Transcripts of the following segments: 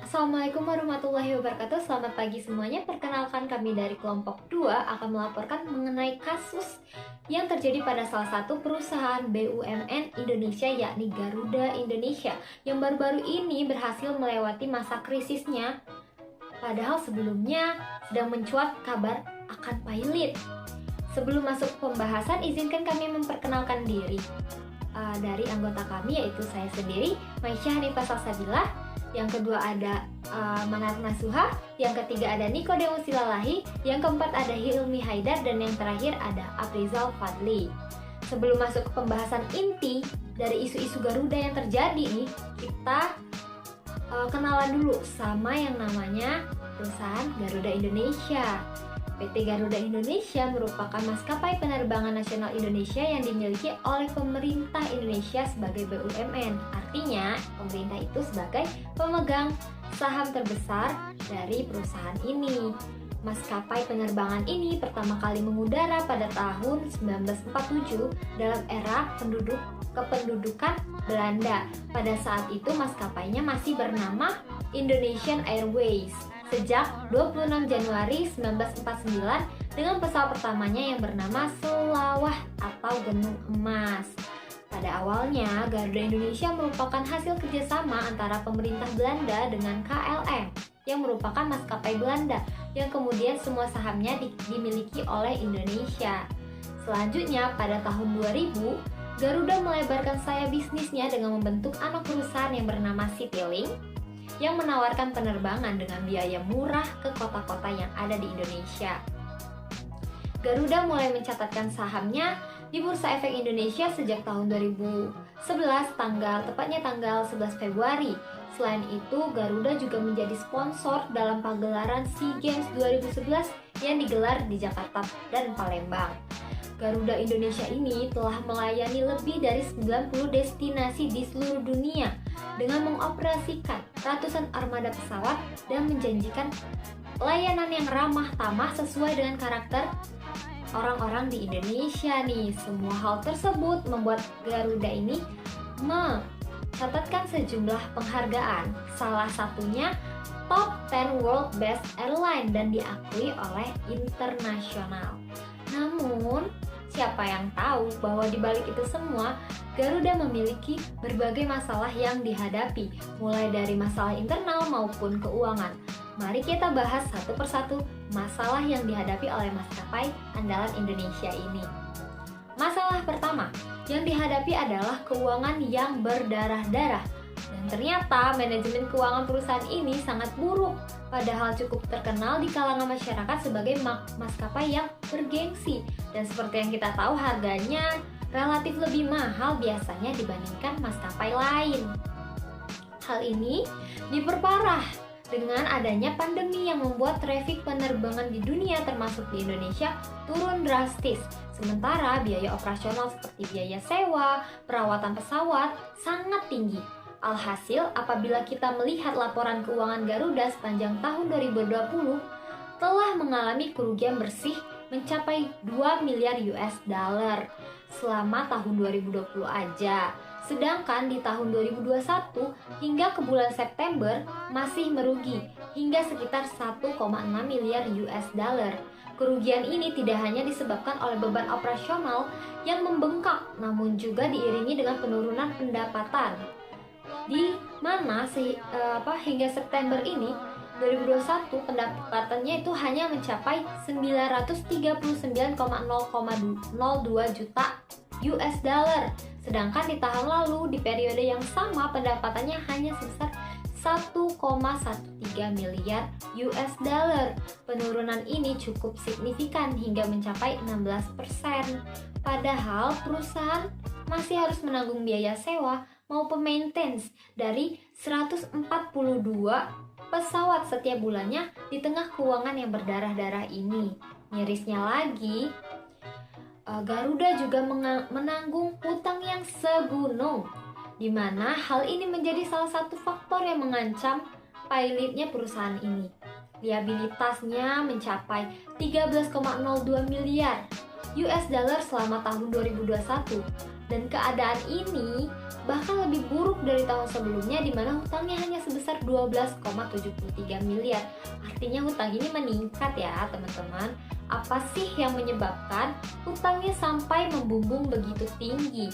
Assalamualaikum warahmatullahi wabarakatuh. Selamat pagi semuanya. Perkenalkan, kami dari kelompok 2 akan melaporkan mengenai kasus yang terjadi pada salah satu perusahaan BUMN Indonesia, yakni Garuda Indonesia, yang baru-baru ini berhasil melewati masa krisisnya. Padahal sebelumnya sedang mencuat kabar akan pilot. Sebelum masuk ke pembahasan, izinkan kami memperkenalkan diri. Dari anggota kami, yaitu saya sendiri, Maisyah Hanifah Salsabila. Yang kedua ada Manar Nasuha, yang ketiga ada Nikodemus Silalahi, yang keempat ada Hilmi Haidar, dan yang terakhir ada Afrizal Fadli. Sebelum masuk ke pembahasan inti dari isu-isu Garuda yang terjadi nih, kita kenalan dulu sama yang namanya perusahaan Garuda Indonesia. PT Garuda Indonesia merupakan maskapai penerbangan nasional Indonesia yang dimiliki oleh pemerintah Indonesia sebagai BUMN. Artinya, pemerintah itu sebagai pemegang saham terbesar dari perusahaan ini. Maskapai penerbangan ini pertama kali mengudara pada tahun 1947 dalam era kependudukan Belanda. Pada saat itu maskapainya masih bernama Indonesian Airways. Sejak 26 Januari 1949 dengan pesawat pertamanya yang bernama Selawah atau Genung Emas. Pada awalnya, Garuda Indonesia merupakan hasil kerjasama antara pemerintah Belanda dengan KLM yang merupakan maskapai Belanda yang kemudian semua sahamnya dimiliki oleh Indonesia. Selanjutnya, pada tahun 2000, Garuda melebarkan sayap bisnisnya dengan membentuk anak perusahaan yang bernama Citylink yang menawarkan penerbangan dengan biaya murah ke kota-kota yang ada di Indonesia. Garuda mulai mencatatkan sahamnya di Bursa Efek Indonesia sejak tahun 2011, tepatnya tanggal 11 Februari. Selain itu, Garuda juga menjadi sponsor dalam pagelaran SEA Games 2011 yang digelar di Jakarta dan Palembang. Garuda Indonesia ini telah melayani lebih dari 90 destinasi di seluruh dunia dengan mengoperasikan ratusan armada pesawat dan menjanjikan layanan yang ramah tamah sesuai dengan karakter orang-orang di Indonesia nih. Semua hal tersebut membuat Garuda ini mencatatkan sejumlah penghargaan, salah satunya Top 10 World Best Airline dan diakui oleh internasional. Namun, siapa yang tahu bahwa di balik itu semua, Garuda memiliki berbagai masalah yang dihadapi, mulai dari masalah internal maupun keuangan. Mari kita bahas satu persatu masalah yang dihadapi oleh maskapai andalan Indonesia ini. Masalah pertama yang dihadapi adalah keuangan yang berdarah-darah. Dan ternyata manajemen keuangan perusahaan ini sangat buruk, padahal cukup terkenal di kalangan masyarakat sebagai maskapai yang bergengsi. Dan seperti yang kita tahu, harganya relatif lebih mahal biasanya dibandingkan maskapai lain. Hal ini diperparah dengan adanya pandemi yang membuat trafik penerbangan di dunia termasuk di Indonesia turun drastis. Sementara biaya operasional seperti biaya sewa, perawatan pesawat sangat tinggi. Alhasil, apabila kita melihat laporan keuangan Garuda sepanjang tahun 2020 telah mengalami kerugian bersih mencapai 2 miliar US dollar selama tahun 2020 aja. Sedangkan di tahun 2021 hingga ke bulan September masih merugi hingga sekitar 1,6 miliar US dollar. Kerugian ini tidak hanya disebabkan oleh beban operasional yang membengkak, namun juga diiringi dengan penurunan pendapatan. Di mana hingga September ini 2021 pendapatannya itu hanya mencapai 939,002 juta US dollar. Sedangkan di tahun lalu di periode yang sama pendapatannya hanya sebesar 1,13 miliar US dollar. Penurunan ini cukup signifikan hingga mencapai 16%. Padahal perusahaan masih harus menanggung biaya sewa maupun maintenance dari 142 pesawat setiap bulannya di tengah keuangan yang berdarah-darah ini. Mirisnya lagi, Garuda juga menanggung hutang yang segunung, di mana hal ini menjadi salah satu faktor yang mengancam pilotnya perusahaan ini. Liabilitasnya mencapai 13,02 miliar US dollar selama tahun 2021. Dan keadaan ini bahkan lebih buruk dari tahun sebelumnya di mana hutangnya hanya sebesar 12,73 miliar. Artinya hutang ini meningkat ya teman-teman. Apa sih yang menyebabkan hutangnya sampai membumbung begitu tinggi?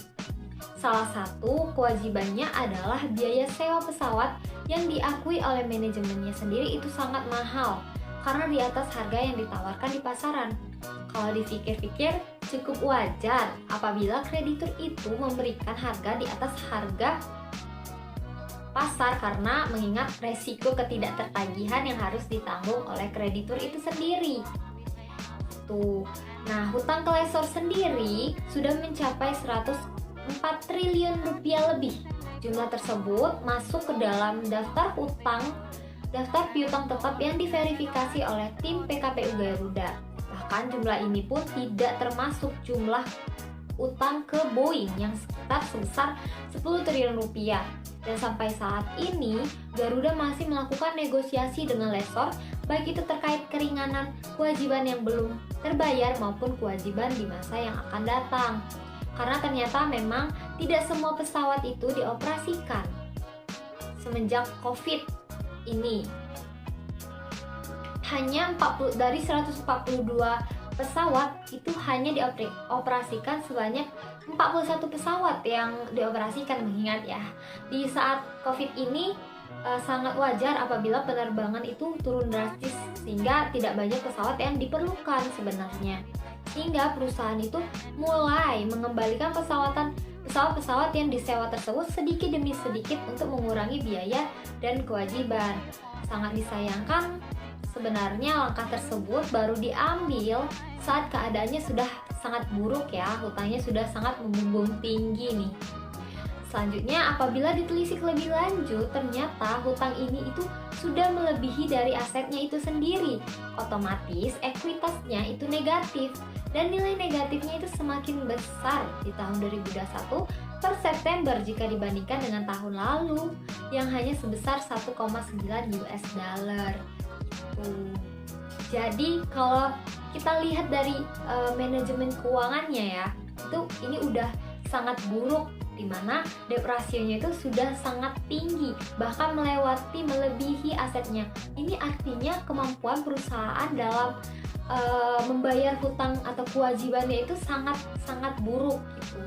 Salah satu kewajibannya adalah biaya sewa pesawat yang diakui oleh manajemennya sendiri itu sangat mahal karena di atas harga yang ditawarkan di pasaran. Kalau dipikir-pikir, cukup wajar apabila kreditur itu memberikan harga di atas harga pasar karena mengingat resiko ketidaktertagihan yang harus ditanggung oleh kreditur itu sendiri. Nah, hutang ke lessor sendiri sudah mencapai 104 triliun rupiah lebih. Jumlah tersebut masuk ke dalam daftar piutang tetap yang diverifikasi oleh tim PKPU Garuda. Bahkan jumlah ini pun tidak termasuk jumlah utang ke Boeing yang sekitar sebesar 10 triliun rupiah. Dan sampai saat ini, Garuda masih melakukan negosiasi dengan lessor, baik itu terkait keringanan kewajiban yang belum terbayar maupun kewajiban di masa yang akan datang. Karena ternyata memang tidak semua pesawat itu dioperasikan semenjak COVID ini. Hanya dari 142 pesawat itu hanya dioperasikan sebanyak 41 pesawat yang dioperasikan. Mengingat ya, di saat COVID ini sangat wajar apabila penerbangan itu turun drastis sehingga tidak banyak pesawat yang diperlukan sebenarnya. Sehingga perusahaan itu mulai mengembalikan pesawat-pesawat yang disewa tersebut sedikit demi sedikit untuk mengurangi biaya dan kewajiban. Sangat disayangkan sebenarnya langkah tersebut baru diambil saat keadaannya sudah sangat buruk ya, hutangnya sudah sangat membumbung tinggi nih. Selanjutnya, apabila ditelisik lebih lanjut, ternyata hutang ini itu sudah melebihi dari asetnya itu sendiri. Otomatis ekuitasnya itu negatif dan nilai negatifnya itu semakin besar di tahun 2021 per September jika dibandingkan dengan tahun lalu yang hanya sebesar 1,9 US dollar. Jadi kalau kita lihat dari manajemen keuangannya ya, ini udah sangat buruk, di mana debt ratio-nya itu sudah sangat tinggi, bahkan melebihi asetnya. Ini artinya kemampuan perusahaan dalam membayar hutang atau kewajibannya itu sangat buruk gitu.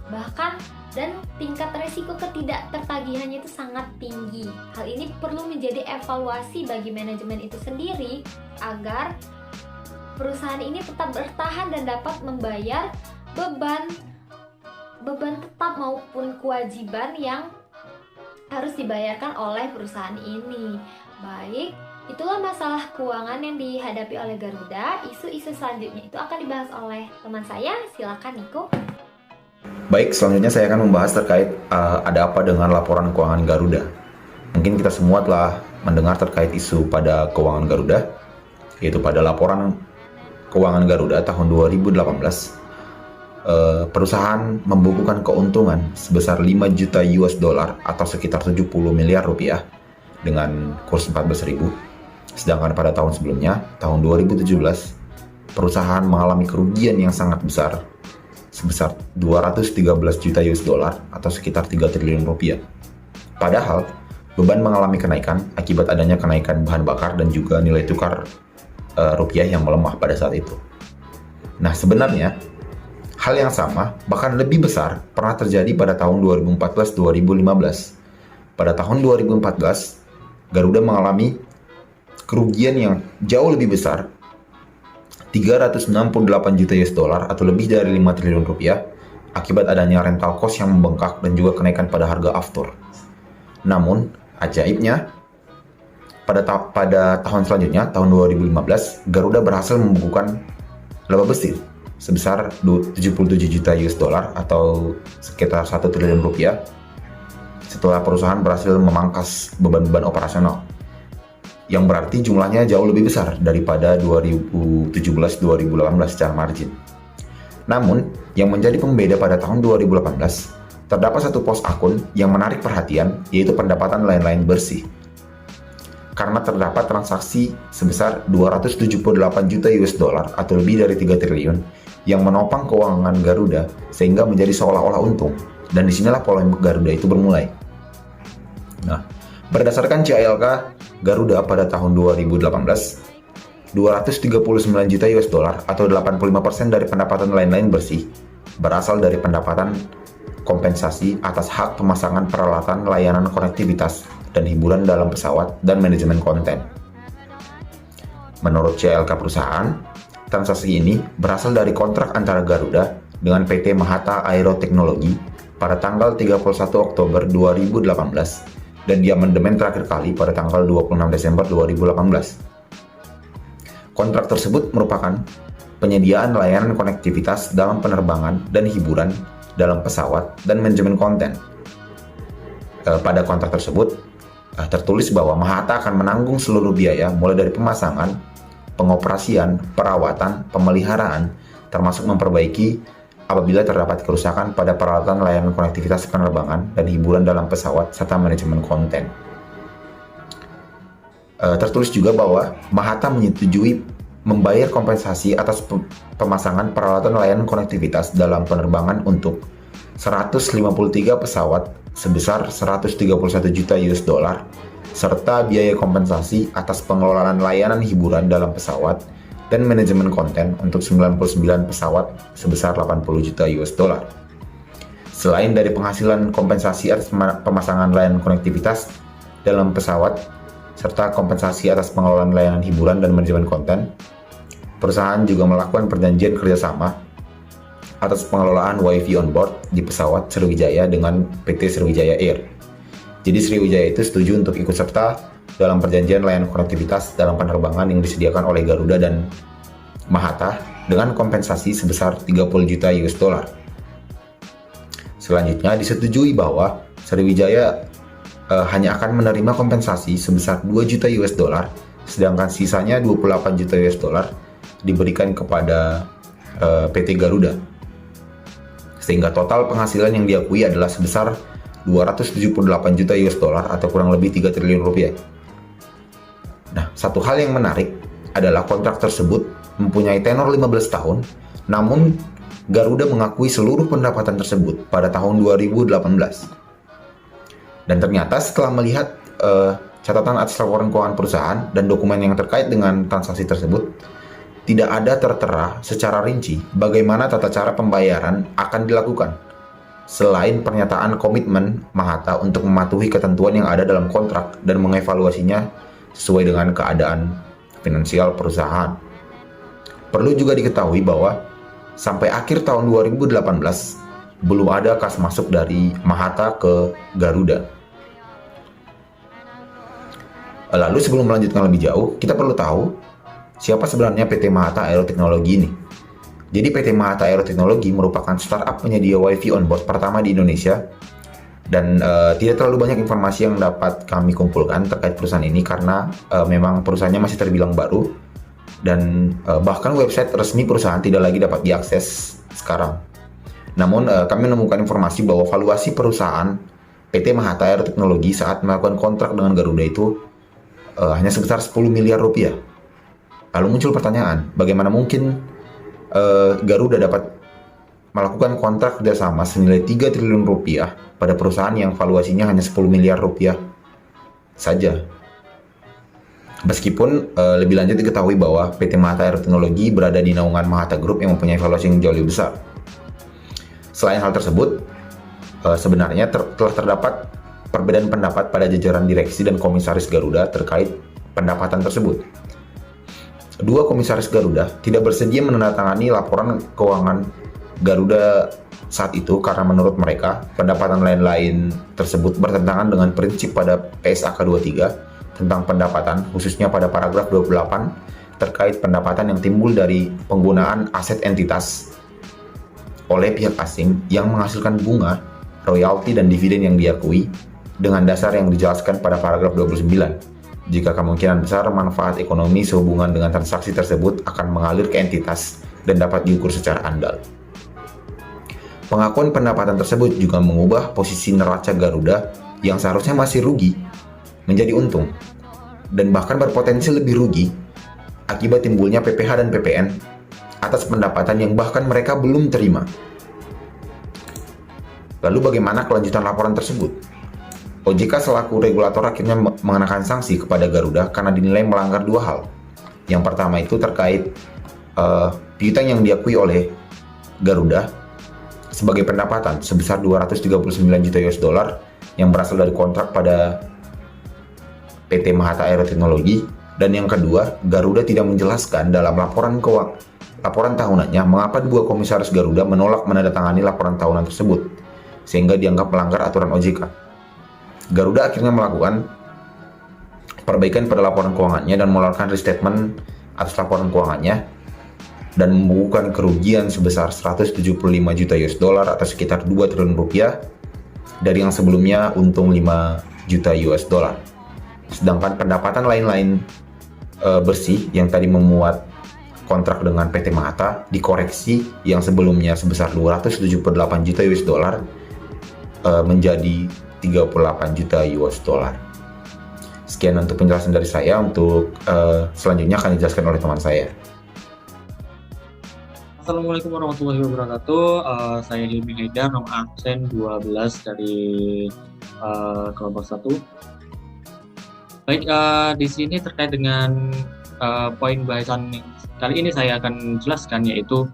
Bahkan dan tingkat resiko ketidaktertagihannya itu sangat tinggi. Hal ini perlu menjadi evaluasi bagi manajemen itu sendiri agar perusahaan ini tetap bertahan dan dapat membayar beban tetap maupun kewajiban yang harus dibayarkan oleh perusahaan ini. Baik, itulah masalah keuangan yang dihadapi oleh Garuda. Isu-isu selanjutnya itu akan dibahas oleh teman saya. Silakan Niko. Baik, selanjutnya saya akan membahas terkait ada apa dengan laporan keuangan Garuda. Mungkin kita semua telah mendengar terkait isu pada keuangan Garuda, yaitu pada laporan keuangan Garuda tahun 2018. Perusahaan membukukan keuntungan sebesar 5 juta US dollar atau sekitar 70 miliar rupiah dengan kurs 14.000. Sedangkan pada tahun sebelumnya, tahun 2017, perusahaan mengalami kerugian yang sangat besar sebesar 213 juta US dollar atau sekitar 3 triliun rupiah. Padahal, beban mengalami kenaikan akibat adanya kenaikan bahan bakar dan juga nilai tukar rupiah yang melemah pada saat itu. Nah, sebenarnya hal yang sama, bahkan lebih besar, pernah terjadi pada tahun 2014-2015. Pada tahun 2014, Garuda mengalami kerugian yang jauh lebih besar, 368 juta US dollar atau lebih dari 5 triliun rupiah, akibat adanya rental cost yang membengkak dan juga kenaikan pada harga aftur. Namun, ajaibnya, pada tahun selanjutnya, tahun 2015, Garuda berhasil membukukan laba bersih sebesar 77 juta US dollar atau sekitar 1 triliun rupiah setelah perusahaan berhasil memangkas beban-beban operasional yang berarti jumlahnya jauh lebih besar daripada 2017-2018 secara margin. Namun, yang menjadi pembeda pada tahun 2018, terdapat satu pos akun yang menarik perhatian, yaitu pendapatan lain-lain bersih. Karena terdapat transaksi sebesar 278 juta US dollar atau lebih dari 3 triliun yang menopang keuangan Garuda sehingga menjadi seolah-olah untung. Dan disinilah polemik Garuda itu bermulai. Nah, berdasarkan CALK Garuda pada tahun 2018, 239 juta US dollar atau 85% dari pendapatan lain-lain bersih berasal dari pendapatan kompensasi atas hak pemasangan peralatan layanan konektivitas dan hiburan dalam pesawat dan manajemen konten. Menurut CALK perusahaan, transaksi ini berasal dari kontrak antara Garuda dengan PT Mahata Aero Teknologi pada tanggal 31 Oktober 2018 dan diamandemen terakhir kali pada tanggal 26 Desember 2018. Kontrak tersebut merupakan penyediaan layanan konektivitas dalam penerbangan dan hiburan dalam pesawat dan manajemen konten. Pada kontrak tersebut tertulis bahwa Mahata akan menanggung seluruh biaya mulai dari pemasangan, pengoperasian, perawatan, pemeliharaan, termasuk memperbaiki apabila terdapat kerusakan pada peralatan layanan konektivitas penerbangan dan hiburan dalam pesawat serta manajemen konten. Tertulis juga bahwa Mahata menyetujui membayar kompensasi atas pemasangan peralatan layanan konektivitas dalam penerbangan untuk 153 pesawat sebesar 131 juta US dollar serta biaya kompensasi atas pengelolaan layanan hiburan dalam pesawat dan manajemen konten untuk 99 pesawat sebesar 80 juta US dollar. Selain dari penghasilan kompensasi atas pemasangan layanan konektivitas dalam pesawat serta kompensasi atas pengelolaan layanan hiburan dan manajemen konten, perusahaan juga melakukan perjanjian kerjasama atas pengelolaan Wi-Fi on board di pesawat Sriwijaya dengan PT Sriwijaya Air. Jadi Sriwijaya itu setuju untuk ikut serta dalam perjanjian layanan konektivitas dalam penerbangan yang disediakan oleh Garuda dan Mahata dengan kompensasi sebesar 30 juta US dollar. Selanjutnya disetujui bahwa Sriwijaya hanya akan menerima kompensasi sebesar 2 juta US dollar, sedangkan sisanya 28 juta US dollar diberikan kepada PT Garuda. Sehingga total penghasilan yang diakui adalah sebesar 278 juta US dollar atau kurang lebih 3 triliun rupiah. Nah, satu hal yang menarik adalah kontrak tersebut mempunyai tenor 15 tahun, namun Garuda mengakui seluruh pendapatan tersebut pada tahun 2018. Dan ternyata setelah melihat catatan atas laporan keuangan perusahaan dan dokumen yang terkait dengan transaksi tersebut, tidak ada tertera secara rinci bagaimana tata cara pembayaran akan dilakukan, selain pernyataan komitmen Mahata untuk mematuhi ketentuan yang ada dalam kontrak dan mengevaluasinya sesuai dengan keadaan finansial perusahaan. Perlu juga diketahui bahwa sampai akhir tahun 2018 belum ada kas masuk dari Mahata ke Garuda. Lalu sebelum melanjutkan lebih jauh, kita perlu tahu siapa sebenarnya PT Mahata Aero Teknologi ini. Jadi PT Mahata Aero Teknologi merupakan startup penyedia Wi-Fi on board pertama di Indonesia dan tidak terlalu banyak informasi yang dapat kami kumpulkan terkait perusahaan ini karena memang perusahaannya masih terbilang baru dan bahkan website resmi perusahaan tidak lagi dapat diakses sekarang. Namun kami menemukan informasi bahwa valuasi perusahaan PT Mahata Aero Teknologi saat melakukan kontrak dengan Garuda itu hanya sebesar 10 miliar rupiah. Lalu muncul pertanyaan, bagaimana mungkin Garuda dapat melakukan kontrak kerjasama senilai 3 triliun rupiah pada perusahaan yang valuasinya hanya 10 miliar rupiah saja? Meskipun lebih lanjut diketahui bahwa PT Mahata Aero Teknologi berada di naungan Mahata Group yang mempunyai valuasi yang jauh lebih besar. Selain hal tersebut, sebenarnya telah terdapat perbedaan pendapat pada jajaran direksi dan komisaris Garuda terkait pendapatan tersebut. Dua komisaris Garuda tidak bersedia menandatangani laporan keuangan Garuda saat itu karena menurut mereka pendapatan lain-lain tersebut bertentangan dengan prinsip pada PSAK 23 tentang pendapatan, khususnya pada paragraf 28 terkait pendapatan yang timbul dari penggunaan aset entitas oleh pihak asing yang menghasilkan bunga, royalti, dan dividen yang diakui dengan dasar yang dijelaskan pada paragraf 29. Jika kemungkinan besar manfaat ekonomi sehubungan dengan transaksi tersebut akan mengalir ke entitas dan dapat diukur secara andal. Pengakuan pendapatan tersebut juga mengubah posisi neraca Garuda yang seharusnya masih rugi menjadi untung dan bahkan berpotensi lebih rugi akibat timbulnya PPh dan PPN atas pendapatan yang bahkan mereka belum terima. Lalu bagaimana kelanjutan laporan tersebut? OJK selaku regulator akhirnya mengenakan sanksi kepada Garuda karena dinilai melanggar dua hal. Yang pertama itu terkait piutang yang diakui oleh Garuda sebagai pendapatan sebesar 239 juta US dollar yang berasal dari kontrak pada PT Mahata Aeroteknologi. Dan yang kedua, Garuda tidak menjelaskan dalam laporan tahunannya mengapa dua komisaris Garuda menolak menandatangani laporan tahunan tersebut, sehingga dianggap melanggar aturan OJK. Garuda akhirnya melakukan perbaikan pada laporan keuangannya dan mengeluarkan restatement atas laporan keuangannya dan membukukan kerugian sebesar 175 juta US dollar atau sekitar 2 triliun rupiah dari yang sebelumnya untung 5 juta US dollar. Sedangkan pendapatan lain-lain bersih yang tadi memuat kontrak dengan PT Mahata dikoreksi yang sebelumnya sebesar 278 juta US dollar menjadi 38 juta US dollar. Sekian untuk penjelasan dari saya. Untuk selanjutnya akan dijelaskan oleh teman saya. Assalamualaikum warahmatullahi wabarakatuh. Saya Hilmi Haidar, nomor absen 12 dari kelompok 1. Baik, di sini terkait dengan poin bahasan kali ini saya akan jelaskan, yaitu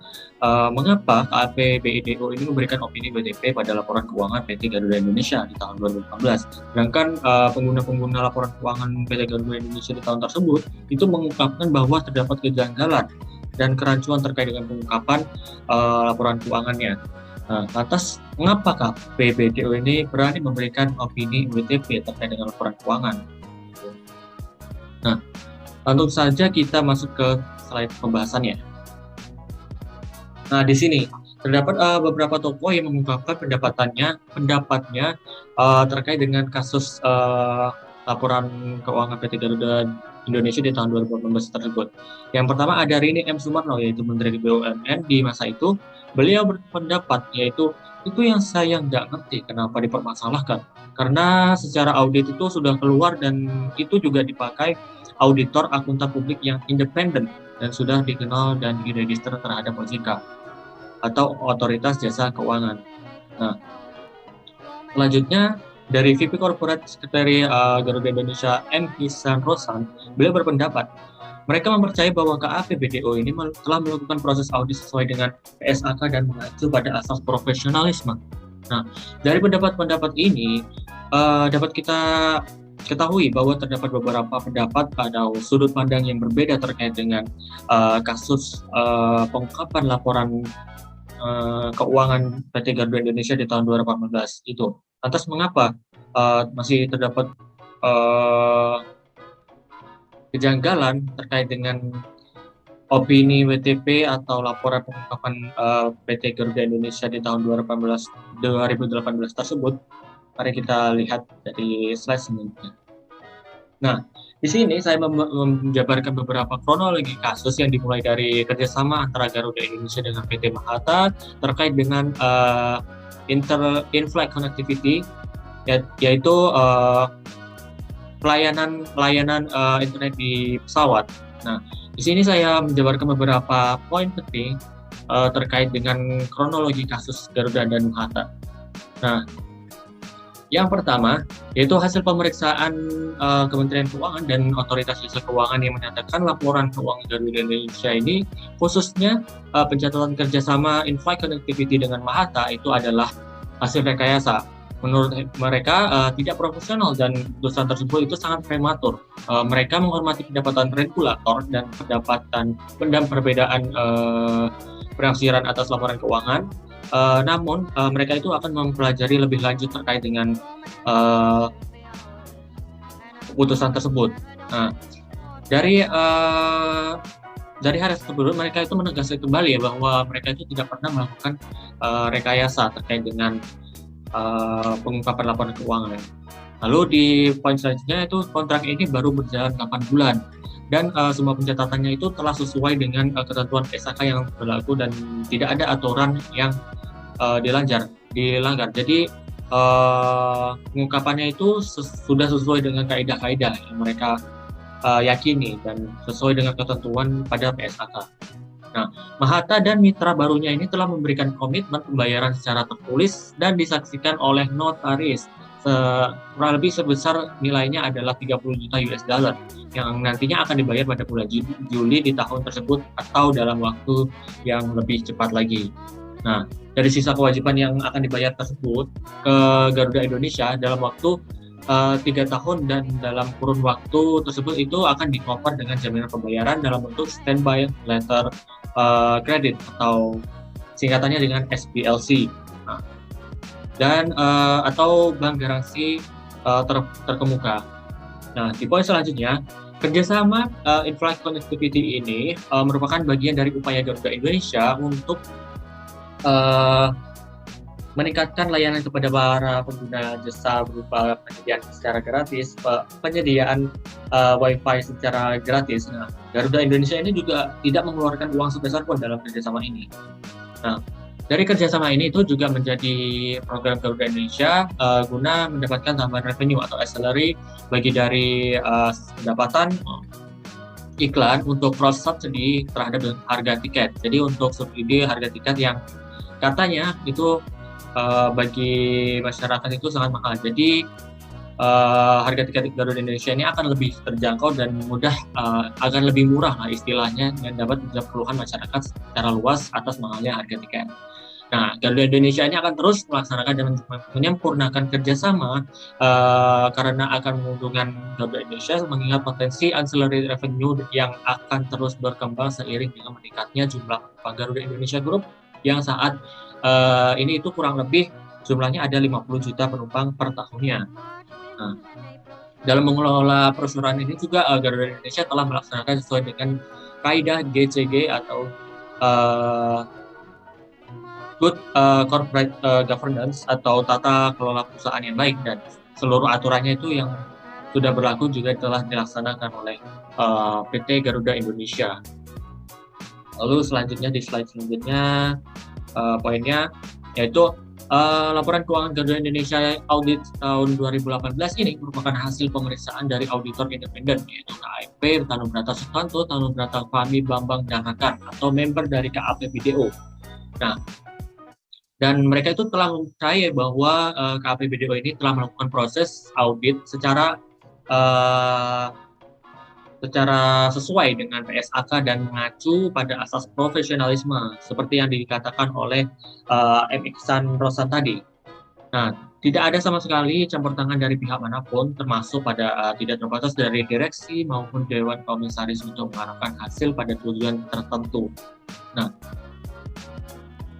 mengapa KAP BIDO ini memberikan opini BTP pada laporan keuangan PT Garuda Indonesia di tahun 2018. Sedangkan pengguna-pengguna laporan keuangan PT Garuda Indonesia di tahun tersebut itu mengungkapkan bahwa terdapat kejanggalan dan kerancuan terkait dengan pengungkapan laporan keuangannya. Nah, lantas mengapa KAP BIDO ini berani memberikan opini BTP terkait dengan laporan keuangan? Nah, langsung saja kita masuk ke slide pembahasannya. Nah, di sini terdapat beberapa tokoh yang mengungkapkan pendapatnya terkait dengan kasus laporan keuangan PT Garuda Indonesia di tahun 2018 tersebut. Yang pertama ada Rini M. Sumarno, yaitu Menteri BUMN di masa itu. Beliau berpendapat yaitu itu yang saya nggak ngerti kenapa dipermasalahkan. Karena secara audit itu sudah keluar dan itu juga dipakai auditor akuntan publik yang independen dan sudah dikenal dan diregister terhadap OJK atau Otoritas Jasa Keuangan. Nah, selanjutnya dari VP Corporate Secretary Garuda Indonesia M. Hisan Rosan, beliau berpendapat mereka mempercayai bahwa KAP BDO ini telah melakukan proses audit sesuai dengan PSAK dan mengacu pada asas profesionalisme. Nah, dari pendapat-pendapat ini dapat kita ketahui bahwa terdapat beberapa pendapat pada sudut pandang yang berbeda terkait dengan kasus pengungkapan laporan keuangan PT Garuda Indonesia di tahun 2018 itu. Lantas mengapa masih terdapat kejanggalan terkait dengan opini WTP atau laporan pengungkapan PT Garuda Indonesia di tahun 2018 tersebut? Mari kita lihat dari slide selanjutnya. Nah, di sini saya menjabarkan beberapa kronologi kasus yang dimulai dari kerjasama antara Garuda Indonesia dengan PT Mahata terkait dengan in-flight connectivity, yaitu pelayanan internet di pesawat. Nah, di sini saya menjabarkan beberapa poin penting terkait dengan kronologi kasus Garuda dan Mahata. Nah, yang pertama, yaitu hasil pemeriksaan Kementerian Keuangan dan Otoritas Jasa Keuangan yang menyatakan laporan keuangan Garuda Indonesia ini, khususnya pencatatan kerjasama in-flight connectivity dengan Mahata itu adalah hasil rekayasa. Menurut mereka tidak profesional dan keputusan tersebut itu sangat prematur. Mereka menghormati pendapatan regulator dan perbedaan penafsiran atas laporan keuangan. Namun mereka itu akan mempelajari lebih lanjut terkait dengan keputusan tersebut. Nah, dari hal tersebut mereka itu menegaskan kembali ya bahwa mereka itu tidak pernah melakukan rekayasa terkait dengan pengungkapan laporan keuangan. Lalu di poin selanjutnya itu kontrak ini baru berjalan 8 bulan dan semua pencatatannya itu telah sesuai dengan ketentuan PSAK yang berlaku dan tidak ada aturan yang dilanggar. Jadi pengungkapannya itu sudah sesuai dengan kaidah-kaidah yang mereka yakini dan sesuai dengan ketentuan pada PSAK. Nah, Mahathir dan mitra barunya ini telah memberikan komitmen pembayaran secara tertulis dan disaksikan oleh notaris kurang lebih sebesar nilainya adalah 30 juta US dollar yang nantinya akan dibayar pada bulan Juli di tahun tersebut atau dalam waktu yang lebih cepat lagi. Nah, dari sisa kewajiban yang akan dibayar tersebut ke Garuda Indonesia dalam waktu 3 tahun, dan dalam kurun waktu tersebut itu akan di-cover dengan jaminan pembayaran dalam bentuk standby letter credit atau singkatannya dengan SBLC, dan atau bank garansi terkemuka. Nah, di poin selanjutnya, kerjasama in-flight connectivity ini merupakan bagian dari upaya Garuda Indonesia untuk meningkatkan layanan kepada para pengguna jasa berupa penyediaan secara gratis, penyediaan Wi-Fi secara gratis. Nah, Garuda Indonesia ini juga tidak mengeluarkan uang sebesar pun dalam kerjasama ini. Nah, dari kerjasama ini itu juga menjadi program Garuda Indonesia guna mendapatkan tambahan revenue atau ancillary bagi dari pendapatan iklan untuk cross subsidy terhadap harga tiket. Jadi untuk subsidi harga tiket yang katanya itu bagi masyarakat itu sangat mahal. Jadi harga tiket Garuda Indonesia ini akan lebih terjangkau dan mudah, akan lebih murah lah istilahnya, yang dapat menjawab keluhan masyarakat secara luas atas mahalnya harga tiket. Nah, Garuda Indonesia ini akan terus melaksanakan dan menyempurnakan kerjasama karena akan menguntungkan Garuda Indonesia mengingat potensi ancillary revenue yang akan terus berkembang seiring dengan meningkatnya jumlah penumpang Garuda Indonesia Group yang saat ini itu kurang lebih jumlahnya ada 50 juta penumpang per tahunnya. Nah, dalam mengelola perusahaan ini juga Garuda Indonesia telah melaksanakan sesuai dengan kaidah GCG atau Good Corporate Governance atau tata kelola perusahaan yang baik, dan seluruh aturannya itu yang sudah berlaku juga telah dilaksanakan oleh PT Garuda Indonesia. Lalu selanjutnya di slide selanjutnya poinnya yaitu laporan keuangan Garuda Indonesia audit tahun 2018 ini merupakan hasil pemeriksaan dari auditor independen yaitu KAP Tanubrata Sutanto, Tanubrata Fahmi Bambang Danakan atau member dari KAP BDO. Nah, dan mereka itu telah mempercayai bahwa KAP BDO ini telah melakukan proses audit secara sesuai dengan PSAK dan mengacu pada asas profesionalisme seperti yang dikatakan oleh M. Iksan Rosan tadi. Nah, tidak ada sama sekali campur tangan dari pihak manapun, termasuk pada tidak terbatas dari direksi maupun Dewan Komisaris untuk mengarahkan hasil pada tujuan tertentu. Nah,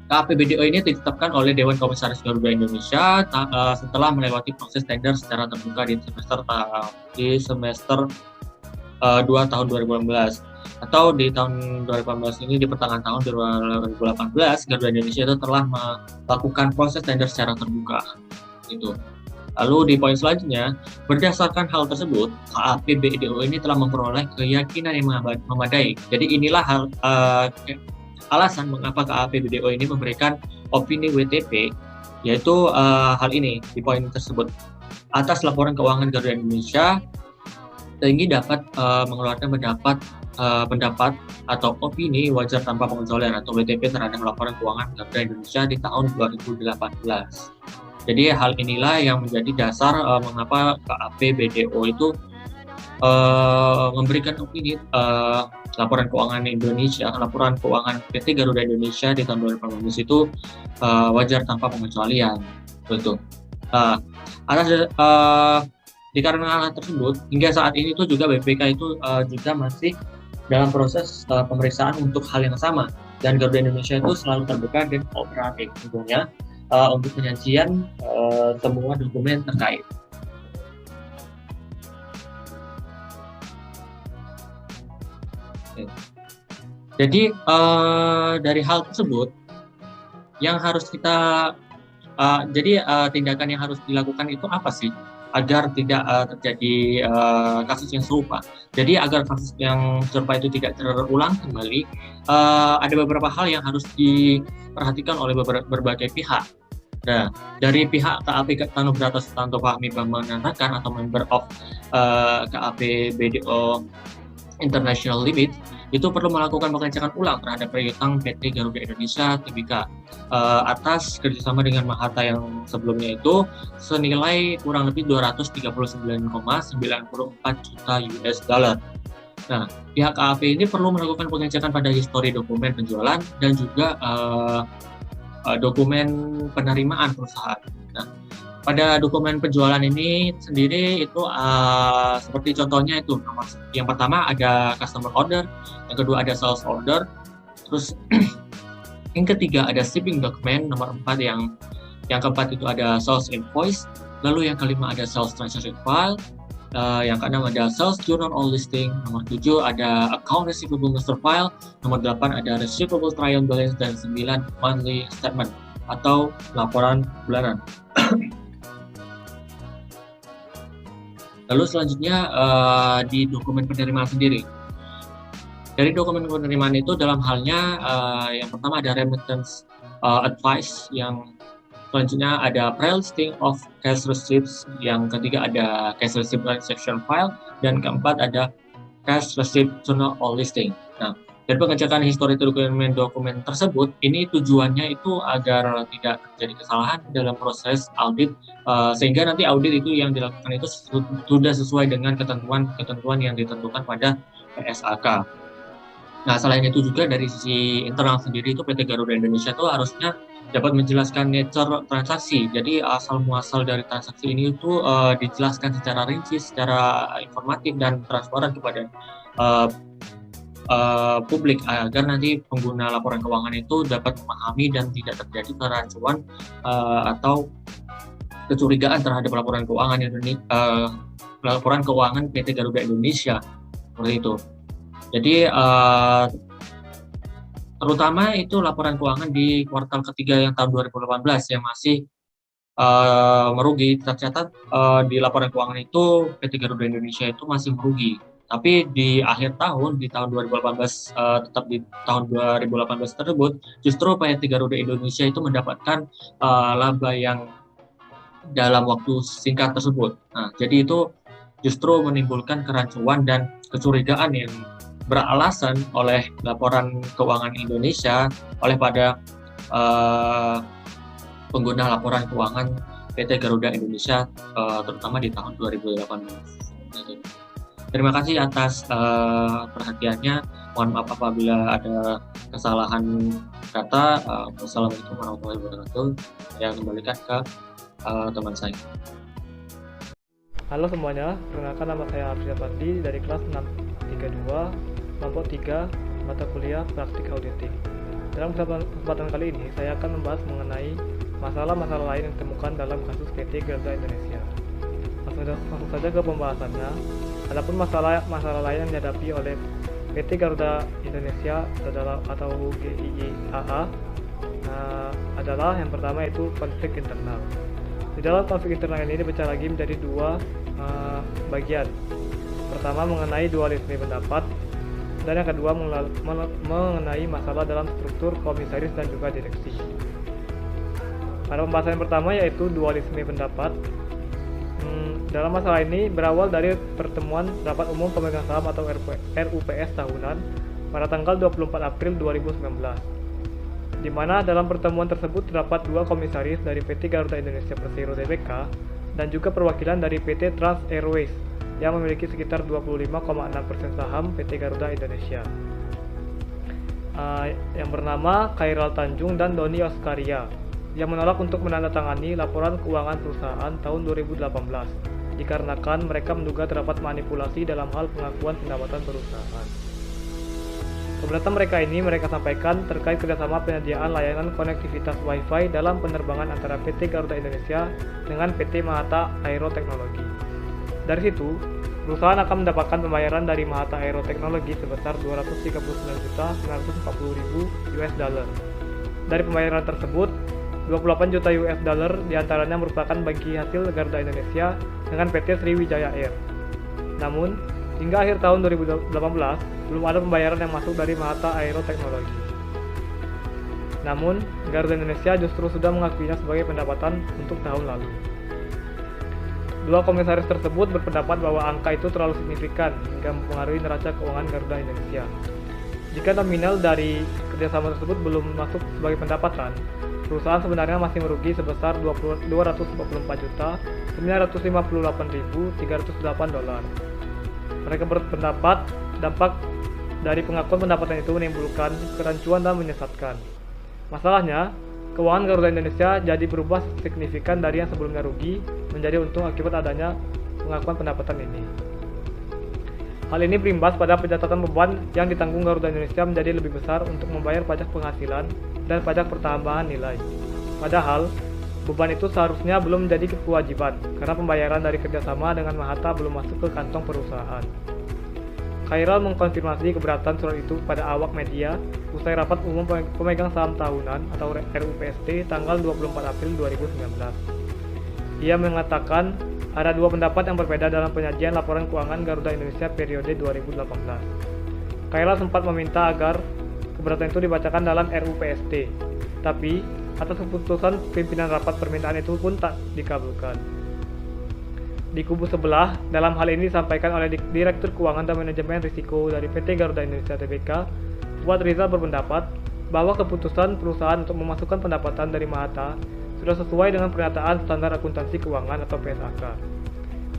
KAP BDO ini ditetapkan oleh Dewan Komisaris Garuda Indonesia setelah melewati proses tender secara terbuka di semester 2 tahun 2018 atau di tahun 2018 ini di pertengahan tahun 2018 Garuda Indonesia itu telah melakukan proses tender secara terbuka gitu. Lalu di poin selanjutnya, berdasarkan hal tersebut KAP BDO ini telah memperoleh keyakinan yang memadai. Jadi inilah alasan mengapa KAP BDO ini memberikan opini WTP, yaitu hal ini di poin tersebut. Atas laporan keuangan Garuda Indonesia, tinggi dapat mengeluarkan pendapat atau opini wajar tanpa pengecualian atau WTP terhadap laporan keuangan Garuda Indonesia di tahun 2018. Jadi hal inilah yang menjadi dasar mengapa KAP BDO itu memberikan opini laporan keuangan Indonesia, laporan keuangan PT Garuda Indonesia di tahun 2018 itu wajar tanpa pengecualian. Betul. Atas dikarenakan hal tersebut, hingga saat ini tuh juga BPK itu juga masih dalam proses pemeriksaan untuk hal yang sama, dan Garuda Indonesia itu selalu terbuka dan kooperatif tentunya untuk penyajian semua dokumen terkait. Jadi dari hal tersebut yang harus kita tindakan yang harus dilakukan itu apa sih agar tidak terjadi kasus yang serupa. Jadi agar kasus yang serupa itu tidak terulang kembali, ada beberapa hal yang harus diperhatikan oleh berbagai pihak. Nah, dari pihak KAP Tanubrata Sutanto Fahmi Bambang Danakan atau member of KAP BDO International Limit, itu perlu melakukan pengecekan ulang terhadap piutang PT Garuda Indonesia Tbk atas kerjasama dengan Mahata yang sebelumnya itu senilai kurang lebih 239,94 juta US dollar. Nah, pihak AAP ini perlu melakukan pengecekan pada histori dokumen penjualan dan juga dokumen penerimaan perusahaan. Nah, pada dokumen penjualan ini sendiri itu seperti contohnya itu yang pertama ada customer order, yang kedua ada sales order, terus yang ketiga ada shipping document, nomor 4 yang keempat itu ada sales invoice, lalu yang kelima ada sales transaction file, yang keenam ada sales journal or listing, nomor 7 ada account receivable master file, nomor 8 ada receivable trial balance, dan 9 monthly statement atau laporan bulanan. Lalu selanjutnya di dokumen penerimaan sendiri. Dari dokumen penerimaan itu dalam halnya yang pertama ada remittance advice, yang selanjutnya ada pre-listing of cash receipts, yang ketiga ada cash receipt transaction file, dan keempat ada cash receipt journal or listing. Nah, dari pengecekan histori dokumen tersebut, ini tujuannya itu agar tidak terjadi kesalahan dalam proses audit, sehingga nanti audit itu yang dilakukan itu sudah sesuai dengan ketentuan yang ditentukan pada PSAK. Nah, selain itu juga dari sisi internal sendiri itu PT Garuda Indonesia itu harusnya dapat menjelaskan nature transaksi. Jadi asal muasal dari transaksi ini itu dijelaskan secara rinci, secara informatif dan transparan kepada publik agar nanti pengguna laporan keuangan itu dapat memahami dan tidak terjadi kerancuan atau kecurigaan terhadap laporan keuangan PT Garuda Indonesia seperti itu. Jadi terutama itu laporan keuangan di kuartal ketiga yang tahun 2018 yang masih merugi. Tercatat di laporan keuangan itu PT Garuda Indonesia itu masih merugi. Tapi di akhir tahun, di tahun 2018, tetap di tahun 2018 tersebut, justru PT Garuda Indonesia itu mendapatkan laba yang dalam waktu singkat tersebut. Nah, jadi itu justru menimbulkan kerancuan dan kecurigaan yang beralasan oleh laporan keuangan Indonesia oleh pada pengguna laporan keuangan PT Garuda Indonesia, terutama di tahun 2018. Terima kasih atas perhatiannya. Mohon maaf apabila ada kesalahan kata. Wassalamualaikum warahmatullahi wabarakatuh. Saya kembalikan ke teman saya. Halo semuanya, perkenalkan nama saya Arsyad Fadli dari kelas 632, kelompok 3, mata kuliah praktik auditing. Dalam kesempatan kali ini, saya akan membahas mengenai masalah-masalah lain yang ditemukan dalam kasus PT Garuda Indonesia. Langsung saja ke pembahasannya. Adapun masalah lain yang dihadapi oleh PT Garuda Indonesia atau GIIAA adalah yang pertama yaitu konflik internal. Di dalam konflik internal ini dipecah lagi menjadi dua bagian. Pertama mengenai dualisme pendapat, dan yang kedua mengenai masalah dalam struktur komisaris dan juga direksi. Pada pembahasan yang pertama yaitu dualisme pendapat. Dalam masalah ini berawal dari pertemuan Rapat Umum Pemegang Saham atau RUPS tahunan pada tanggal 24 April 2019, di mana dalam pertemuan tersebut terdapat dua komisaris dari PT Garuda Indonesia Persero Tbk dan juga perwakilan dari PT Trans Airways yang memiliki sekitar 25,6% saham PT Garuda Indonesia, yang bernama Khairal Tanjung dan Doni Oskaria, yang menolak untuk menandatangani laporan keuangan perusahaan tahun 2018 dikarenakan mereka menduga terdapat manipulasi dalam hal pengakuan pendapatan perusahaan. Keberatan mereka sampaikan terkait kerjasama penyediaan layanan konektivitas Wi-Fi dalam penerbangan antara PT Garuda Indonesia dengan PT Mahata Aero Teknologi. Dari situ, perusahaan akan mendapatkan pembayaran dari Mahata Aero Teknologi sebesar 239.940.000 US dollar. Dari pembayaran tersebut, 28 juta US dollar diantaranya merupakan bagi hasil Garuda Indonesia dengan PT Sriwijaya Air. Namun, hingga akhir tahun 2018, belum ada pembayaran yang masuk dari Mahata Aero Teknologi. Namun, Garuda Indonesia justru sudah mengakuinya sebagai pendapatan untuk tahun lalu. Dua komisaris tersebut berpendapat bahwa angka itu terlalu signifikan hingga mempengaruhi neraca keuangan Garuda Indonesia. Jika nominal dari kerjasama tersebut belum masuk sebagai pendapatan, perusahaan sebenarnya masih merugi sebesar $244.958.308. Mereka berpendapat dampak dari pengakuan pendapatan itu menimbulkan kerancuan dan menyesatkan. Masalahnya, keuangan Garuda Indonesia jadi berubah signifikan dari yang sebelumnya rugi menjadi untung akibat adanya pengakuan pendapatan ini. Hal ini berimbas pada pencatatan beban yang ditanggung Garuda Indonesia menjadi lebih besar untuk membayar pajak penghasilan dan pajak pertambahan nilai. Padahal, beban itu seharusnya belum menjadi kewajiban karena pembayaran dari kerjasama dengan Mahata belum masuk ke kantong perusahaan. Khairal mengkonfirmasi keberatan surat itu pada awak media usai rapat umum pemegang saham tahunan atau RUPST tanggal 24 April 2019. Ia mengatakan ada dua pendapat yang berbeda dalam penyajian laporan keuangan Garuda Indonesia periode 2018. Khairal sempat meminta agar keberatan itu dibacakan dalam RUPST, tapi atas keputusan pimpinan rapat permintaan itu pun tak dikabulkan. Di kubu sebelah, dalam hal ini disampaikan oleh Direktur Keuangan dan Manajemen Risiko dari PT Garuda Indonesia Tbk, Fuad Rizal berpendapat bahwa keputusan perusahaan untuk memasukkan pendapatan dari Mahata sudah sesuai dengan pernyataan standar akuntansi keuangan atau PSAK.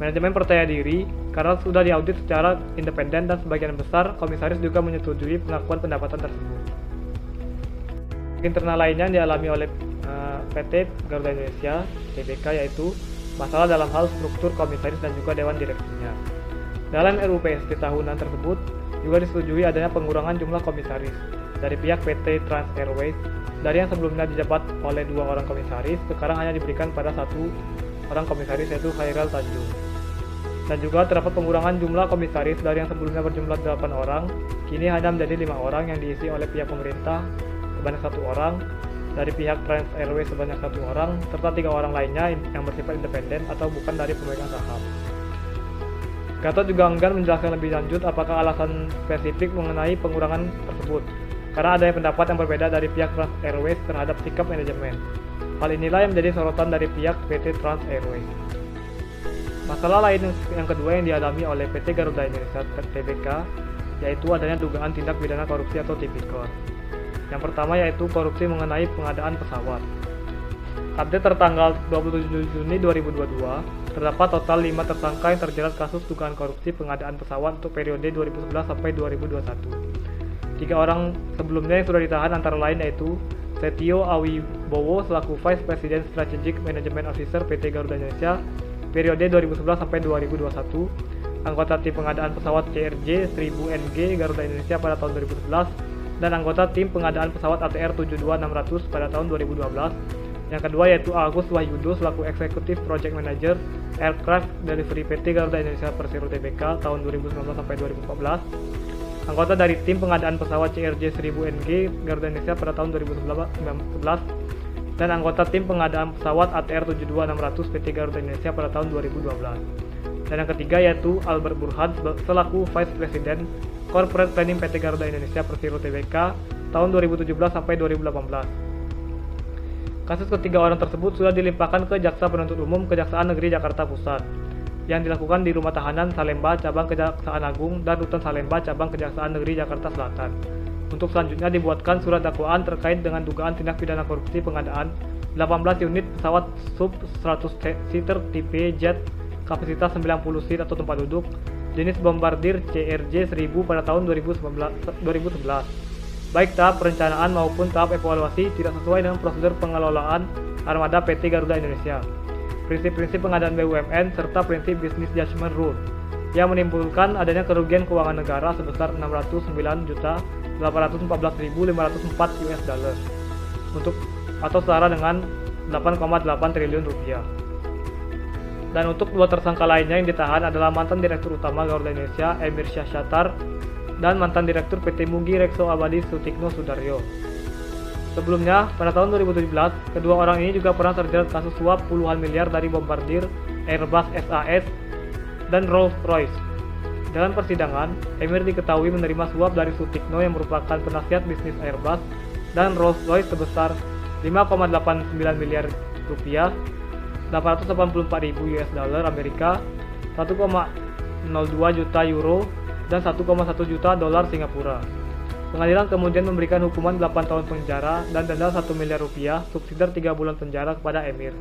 Manajemen percaya diri karena sudah diaudit secara independen dan sebagian besar komisaris juga menyetujui pengakuan pendapatan tersebut. Internal lainnya yang dialami oleh PT Garuda Indonesia Tbk yaitu masalah dalam hal struktur komisaris dan juga dewan direksinya. Dalam RUPST tahunan tersebut juga disetujui adanya pengurangan jumlah komisaris dari pihak PT Trans Airways dari yang sebelumnya dijabat oleh 2 orang komisaris, sekarang hanya diberikan pada 1 orang komisaris yaitu Khairal Tanjung. Dan juga terdapat pengurangan jumlah komisaris dari yang sebelumnya berjumlah 8 orang, kini hanya menjadi 5 orang yang diisi oleh pihak pemerintah sebanyak 1 orang, dari pihak Trans Airways sebanyak 1 orang, serta 3 orang lainnya yang bersifat independen atau bukan dari pemegang saham. Gatot juga enggan menjelaskan lebih lanjut apakah alasan spesifik mengenai pengurangan tersebut, karena ada pendapat yang berbeda dari pihak Trans Airways terhadap sikap manajemen. Hal inilah yang menjadi sorotan dari pihak PT Trans Airways. Masalah lain yang kedua yang dialami oleh PT Garuda Indonesia Tbk yaitu adanya dugaan tindak pidana korupsi atau tipikor. Yang pertama yaitu korupsi mengenai pengadaan pesawat. Update tertanggal 27 Juni 2022, terdapat total 5 tersangka yang terjerat kasus dugaan korupsi pengadaan pesawat untuk periode 2011 sampai 2021. 3 orang sebelumnya yang sudah ditahan antara lain yaitu Setio Awibowo selaku Vice President Strategic Management Officer PT Garuda Indonesia periode 2011 sampai 2021, anggota tim pengadaan pesawat CRJ 1000NG Garuda Indonesia pada tahun 2011, dan anggota tim pengadaan pesawat ATR 72600 pada tahun 2012. Yang kedua yaitu Agus Wahyudo selaku Executive Project Manager Aircraft Delivery PT Garuda Indonesia Persero Tbk tahun 2019 sampai 2014. Anggota dari tim pengadaan pesawat CRJ 1000NG Garuda Indonesia pada tahun 2011 dan anggota tim pengadaan pesawat ATR 72600 PT Garuda Indonesia pada tahun 2012. Dan yang ketiga yaitu Albert Burhan selaku Vice President Corporate Planning PT Garuda Indonesia Persero Tbk tahun 2017 sampai 2018. Kasus ketiga orang tersebut sudah dilimpahkan ke Jaksa Penuntut Umum Kejaksaan Negeri Jakarta Pusat yang dilakukan di Rumah Tahanan Salemba Cabang Kejaksaan Agung dan Rutan Salemba Cabang Kejaksaan Negeri Jakarta Selatan. Untuk selanjutnya dibuatkan surat dakwaan terkait dengan dugaan tindak pidana korupsi pengadaan 18 unit pesawat sub 100 seater tipe jet kapasitas 90 seat atau tempat duduk jenis Bombardier CRJ 1000 pada tahun 2011. Baik tahap perencanaan maupun tahap evaluasi tidak sesuai dengan prosedur pengelolaan armada PT Garuda Indonesia, prinsip-prinsip pengadaan BUMN, serta prinsip Business Judgment Rule yang menimbulkan adanya kerugian keuangan negara sebesar 609.814.504 US dollar untuk atau setara dengan 8,8 triliun rupiah. Dan untuk 2 tersangka lainnya yang ditahan adalah mantan Direktur Utama Garuda Indonesia Emir Syahsyatar dan mantan Direktur PT Mugi Rekso Abadi Sutikno Sudaryo. Sebelumnya, pada tahun 2017, kedua orang ini juga pernah terjerat kasus suap puluhan miliar dari Bombardier, Airbus SAS, dan Rolls-Royce. Dalam persidangan, Emir diketahui menerima suap dari Sutikno yang merupakan penasihat bisnis Airbus dan Rolls-Royce sebesar 5,89 miliar rupiah, 884.000 US dollar Amerika, 1,02 juta euro, dan 1,1 juta dolar Singapura. Pengadilan kemudian memberikan hukuman 8 tahun penjara dan denda 1 miliar rupiah, subsidiar 3 bulan penjara kepada Emir.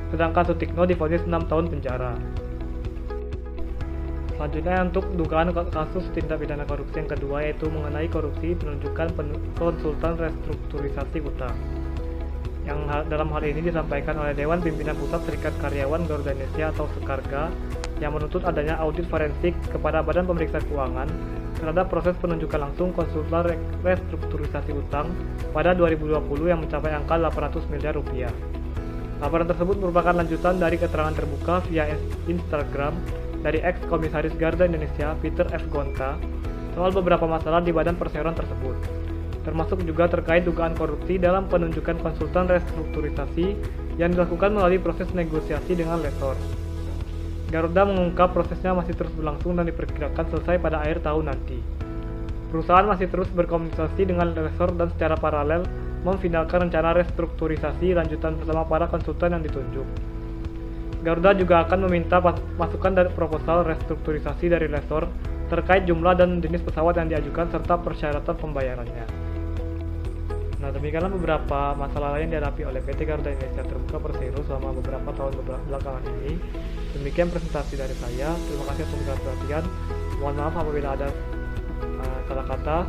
Sedangkan Sutikno divonis 6 tahun penjara. Selanjutnya untuk dugaan kasus tindak pidana korupsi yang kedua, yaitu mengenai korupsi penunjukan konsultan restrukturisasi utang. Yang dalam hal ini disampaikan oleh Dewan Pimpinan Pusat Serikat Karyawan Garuda Indonesia atau Sekarga yang menuntut adanya audit forensik kepada Badan Pemeriksa Keuangan terhadap proses penunjukan langsung konsultan restrukturisasi utang pada 2020 yang mencapai angka 800 miliar rupiah. Laporan tersebut merupakan lanjutan dari keterangan terbuka via Instagram dari ex-komisaris Garuda Indonesia Peter F. Gonta soal beberapa masalah di badan perseroan tersebut, termasuk juga terkait dugaan korupsi dalam penunjukan konsultan restrukturisasi yang dilakukan melalui proses negosiasi dengan lessor. Garuda mengungkap prosesnya masih terus berlangsung dan diperkirakan selesai pada akhir tahun nanti. Perusahaan masih terus berkomunikasi dengan lessor dan secara paralel memfinalkan rencana restrukturisasi lanjutan bersama para konsultan yang ditunjuk. Garuda juga akan meminta masukan dari proposal restrukturisasi dari lessor terkait jumlah dan jenis pesawat yang diajukan serta persyaratan pembayarannya. Nah, demikianlah beberapa masalah lain yang dihadapi oleh PT Garuda Indonesia Terbuka Persero selama beberapa tahun belakangan ini. Demikian presentasi dari saya. Terima kasih atas segala perhatian. Mohon maaf apabila ada salah kata.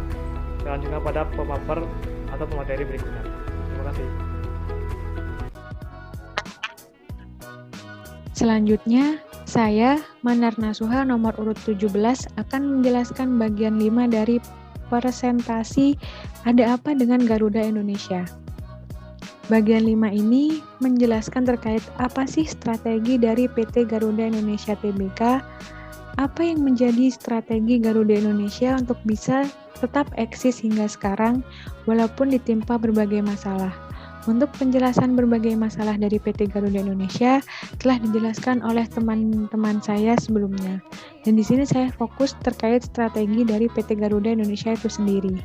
Selanjutnya pada pemapar atau pemateri berikutnya. Terima kasih. Selanjutnya, saya, Manar Nasuha nomor urut 17 akan menjelaskan bagian 5 dari presentasi Ada Apa Dengan Garuda Indonesia. Bagian 5 ini menjelaskan terkait apa sih strategi dari PT Garuda Indonesia Tbk, apa yang menjadi strategi Garuda Indonesia untuk bisa tetap eksis hingga sekarang walaupun ditimpa berbagai masalah. Untuk penjelasan berbagai masalah dari PT Garuda Indonesia telah dijelaskan oleh teman-teman saya sebelumnya. Dan di sini saya fokus terkait strategi dari PT Garuda Indonesia itu sendiri.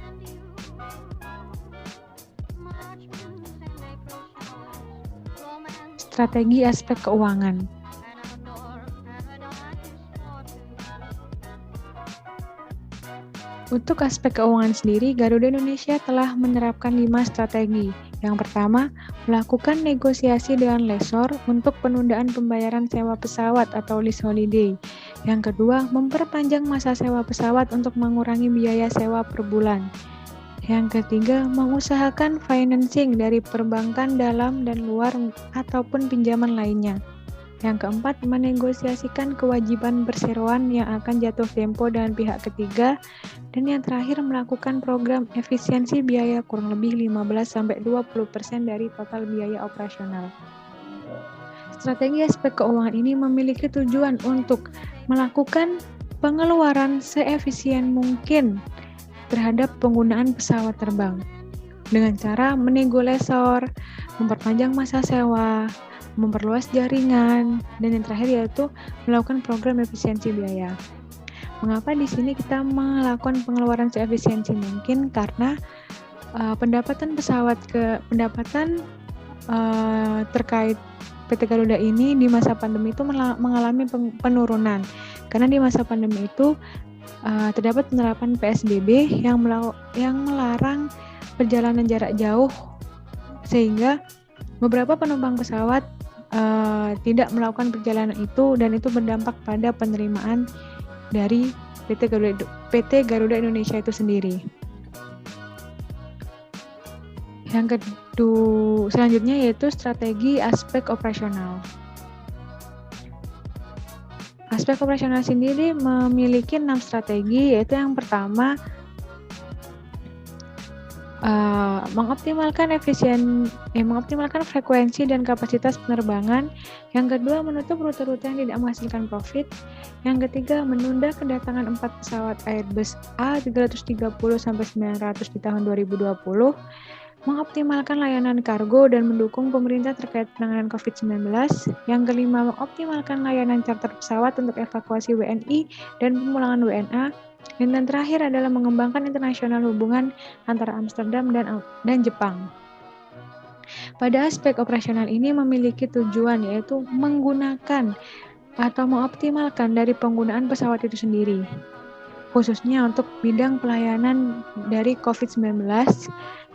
Strategi aspek keuangan. Untuk aspek keuangan sendiri, Garuda Indonesia telah menerapkan 5 strategi. Yang pertama, melakukan negosiasi dengan lessor untuk penundaan pembayaran sewa pesawat atau lease holiday. Yang kedua, memperpanjang masa sewa pesawat untuk mengurangi biaya sewa per bulan. Yang ketiga, mengusahakan financing dari perbankan dalam dan luar ataupun pinjaman lainnya. Yang keempat, menegosiasikan kewajiban perseroan yang akan jatuh tempo dengan pihak ketiga. Dan yang terakhir, melakukan program efisiensi biaya kurang lebih 15-20% dari total biaya operasional. Strategi aspek keuangan ini memiliki tujuan untuk melakukan pengeluaran seefisien mungkin terhadap penggunaan pesawat terbang dengan cara menego lessor, memperpanjang masa sewa, memperluas jaringan, dan yang terakhir yaitu melakukan program efisiensi biaya. Mengapa di sini kita melakukan pengeluaran seefisiensi mungkin? Karena pendapatan terkait PT Garuda ini di masa pandemi itu mengalami penurunan. Karena di masa pandemi itu terdapat penerapan PSBB yang melarang perjalanan jarak jauh, sehingga beberapa penumpang pesawat tidak melakukan perjalanan itu, dan itu berdampak pada penerimaan dari PT Garuda Indonesia itu sendiri. Yang kedua, selanjutnya yaitu strategi aspek operasional. Aspek operasional sendiri memiliki 6 strategi, yaitu yang pertama, mengoptimalkan frekuensi dan kapasitas penerbangan. Yang kedua, menutup rute-rute yang tidak menghasilkan profit. Yang ketiga, menunda kedatangan 4 pesawat Airbus A330-900 di tahun 2020. Mengoptimalkan layanan kargo dan mendukung pemerintah terkait penanganan COVID-19. Yang kelima, mengoptimalkan layanan charter pesawat untuk evakuasi WNI dan pemulangan WNA. Dan yang terakhir adalah mengembangkan internasional hubungan antara Amsterdam dan Jepang. Pada aspek operasional ini memiliki tujuan, yaitu menggunakan atau mengoptimalkan dari penggunaan pesawat itu sendiri. khususnya untuk bidang pelayanan dari COVID-19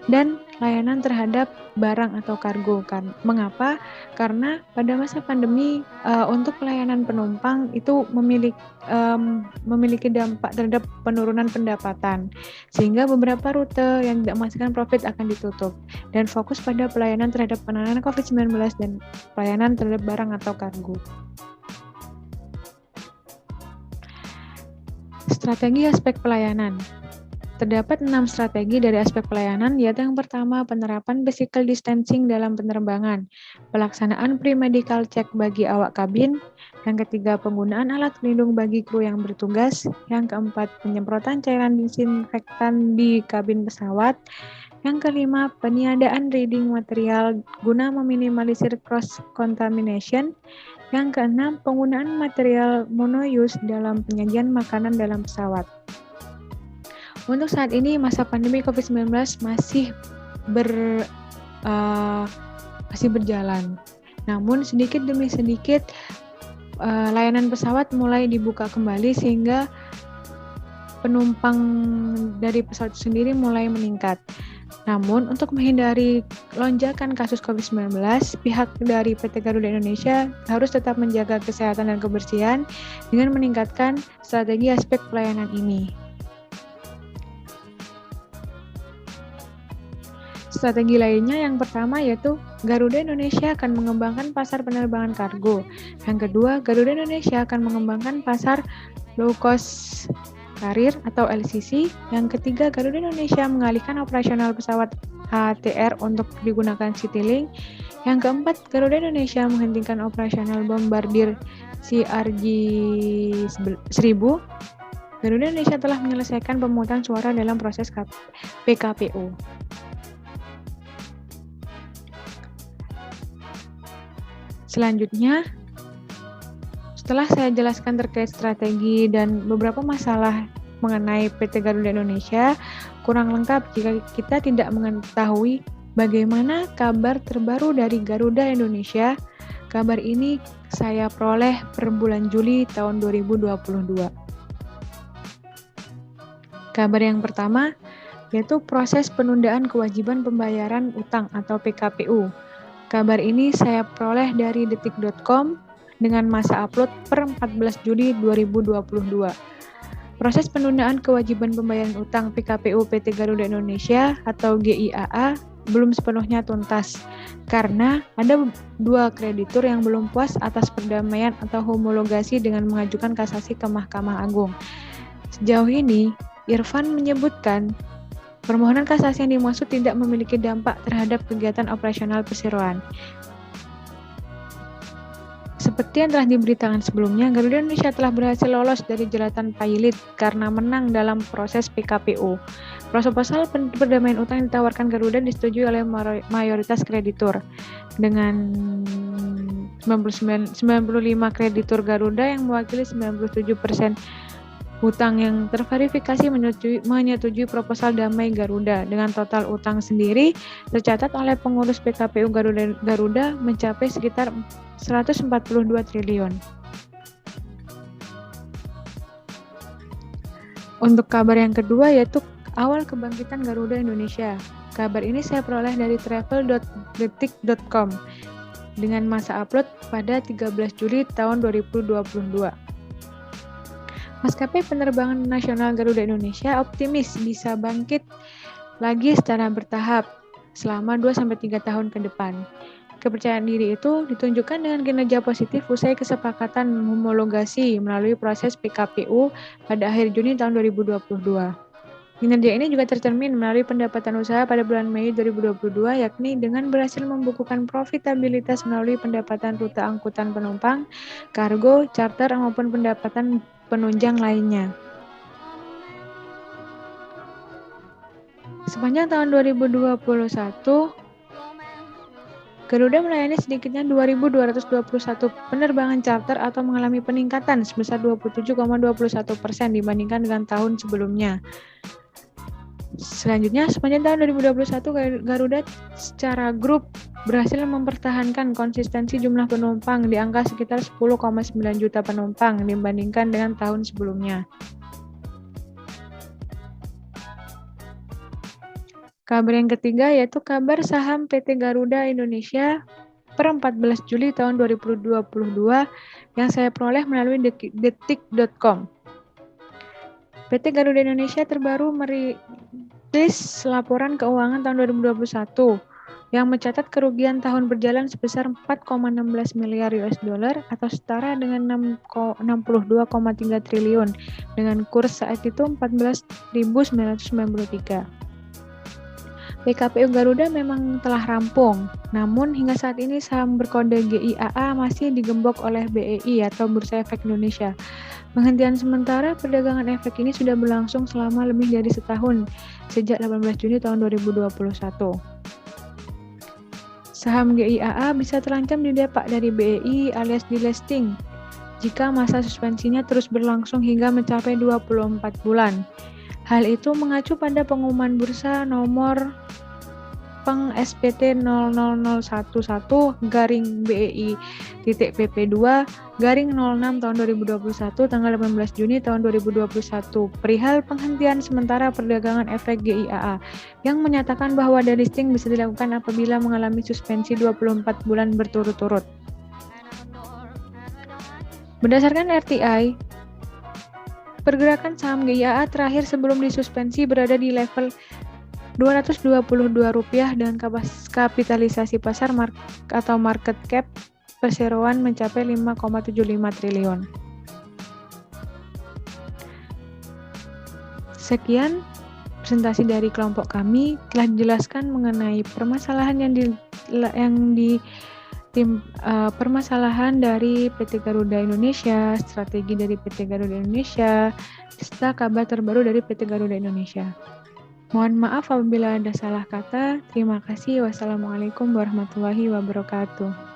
dan layanan terhadap barang atau kargo. Mengapa? Karena pada masa pandemi untuk pelayanan penumpang itu memiliki dampak terhadap penurunan pendapatan, sehingga beberapa rute yang tidak menghasilkan profit akan ditutup dan fokus pada pelayanan terhadap penanganan COVID-19 dan pelayanan terhadap barang atau kargo. Strategi aspek pelayanan. Terdapat 6 strategi dari aspek pelayanan, yaitu yang pertama, penerapan physical distancing dalam penerbangan, pelaksanaan pre-medical check bagi awak kabin, yang ketiga, penggunaan alat pelindung bagi kru yang bertugas, yang keempat, penyemprotan cairan disinfektan di kabin pesawat, yang kelima, peniadaan reading material guna meminimalisir cross-contamination, yang keenam, penggunaan material monouse dalam penyajian makanan dalam pesawat. Untuk saat ini masa pandemi COVID-19 masih berjalan. Namun sedikit demi sedikit layanan pesawat mulai dibuka kembali sehingga penumpang dari pesawat sendiri mulai meningkat. Namun, untuk menghindari lonjakan kasus COVID-19, pihak dari PT Garuda Indonesia harus tetap menjaga kesehatan dan kebersihan dengan meningkatkan strategi aspek pelayanan ini. Strategi lainnya yang pertama yaitu Garuda Indonesia akan mengembangkan pasar penerbangan kargo. Yang kedua, Garuda Indonesia akan mengembangkan pasar low cost karir atau LCC. Yang ketiga, Garuda Indonesia mengalihkan operasional pesawat ATR untuk digunakan Citylink. Yang keempat, Garuda Indonesia menghentikan operasional bombardir CRJ-1000. Garuda Indonesia telah menyelesaikan pemungutan suara dalam proses PKPU. Selanjutnya, setelah saya jelaskan terkait strategi dan beberapa masalah mengenai PT Garuda Indonesia, kurang lengkap jika kita tidak mengetahui bagaimana kabar terbaru dari Garuda Indonesia. Kabar ini saya peroleh per bulan Juli tahun 2022. Kabar yang pertama yaitu proses penundaan kewajiban pembayaran utang atau PKPU. Kabar ini saya peroleh dari detik.com dengan masa upload per 14 Juli 2022. Proses penundaan kewajiban pembayaran utang PKPU PT Garuda Indonesia atau GIAA belum sepenuhnya tuntas karena ada 2 kreditur yang belum puas atas perdamaian atau homologasi dengan mengajukan kasasi ke Mahkamah Agung. Sejauh ini, Irfan menyebutkan permohonan kasasi yang dimaksud tidak memiliki dampak terhadap kegiatan operasional perseroan. Seperti yang telah diberitakan sebelumnya, Garuda Indonesia telah berhasil lolos dari jeratan pailit karena menang dalam proses PKPU. Proposal perdamaian utang yang ditawarkan Garuda disetujui oleh mayoritas kreditur. Dengan 95 kreditur Garuda yang mewakili 97% utang yang terverifikasi menyetujui proposal damai Garuda. Dengan total utang sendiri tercatat oleh pengurus PKPU Garuda mencapai sekitar 142 triliun. Untuk kabar yang kedua yaitu awal kebangkitan Garuda Indonesia. Kabar ini saya peroleh dari travel.detik.com dengan masa upload pada 13 Juli tahun 2022. Maskapai penerbangan nasional Garuda Indonesia optimis bisa bangkit lagi secara bertahap selama 2-3 tahun ke depan. Kepercayaan diri itu ditunjukkan dengan kinerja positif usai kesepakatan homologasi melalui proses PKPU pada akhir Juni tahun 2022. Kinerja ini juga tercermin melalui pendapatan usaha pada bulan Mei 2022, yakni dengan berhasil membukukan profitabilitas melalui pendapatan rute angkutan penumpang, kargo, charter, maupun pendapatan penunjang lainnya. Sepanjang tahun 2021, Garuda melayani sedikitnya 2.221 penerbangan charter atau mengalami peningkatan sebesar 27,21% dibandingkan dengan tahun sebelumnya. Selanjutnya, sepanjang tahun 2021, Garuda secara grup berhasil mempertahankan konsistensi jumlah penumpang di angka sekitar 10,9 juta penumpang dibandingkan dengan tahun sebelumnya. Kabar yang ketiga yaitu kabar saham PT Garuda Indonesia per 14 Juli tahun 2022 yang saya peroleh melalui detik.com. PT Garuda Indonesia terbaru merilis laporan keuangan tahun 2021 yang mencatat kerugian tahun berjalan sebesar 4,16 miliar US dollar atau setara dengan 62,3 triliun dengan kurs saat itu 14.993. PKPU Garuda memang telah rampung, namun hingga saat ini saham berkode GIAA masih digembok oleh BEI atau Bursa Efek Indonesia. Penghentian sementara perdagangan efek ini sudah berlangsung selama lebih dari setahun, sejak 18 Juni tahun 2021. Saham GIAA bisa terancam didepak dari BEI alias delisting jika masa suspensinya terus berlangsung hingga mencapai 24 bulan. Hal itu mengacu pada pengumuman bursa nomor Peng SPT 001-BEI.PP2-06 tahun 2021 tanggal 18 Juni tahun 2021 perihal penghentian sementara perdagangan efek GIAA yang menyatakan bahwa delisting bisa dilakukan apabila mengalami suspensi 24 bulan berturut-turut. Berdasarkan RTI, pergerakan saham GIAA terakhir sebelum disuspensi berada di level Rp222 dan kapitalisasi pasar atau market cap perseroan mencapai 5,75 triliun. Sekian presentasi dari kelompok kami telah dijelaskan mengenai permasalahan permasalahan dari PT Garuda Indonesia, strategi dari PT Garuda Indonesia, serta kabar terbaru dari PT Garuda Indonesia. Mohon maaf apabila ada salah kata. Terima kasih. Wassalamualaikum warahmatullahi wabarakatuh.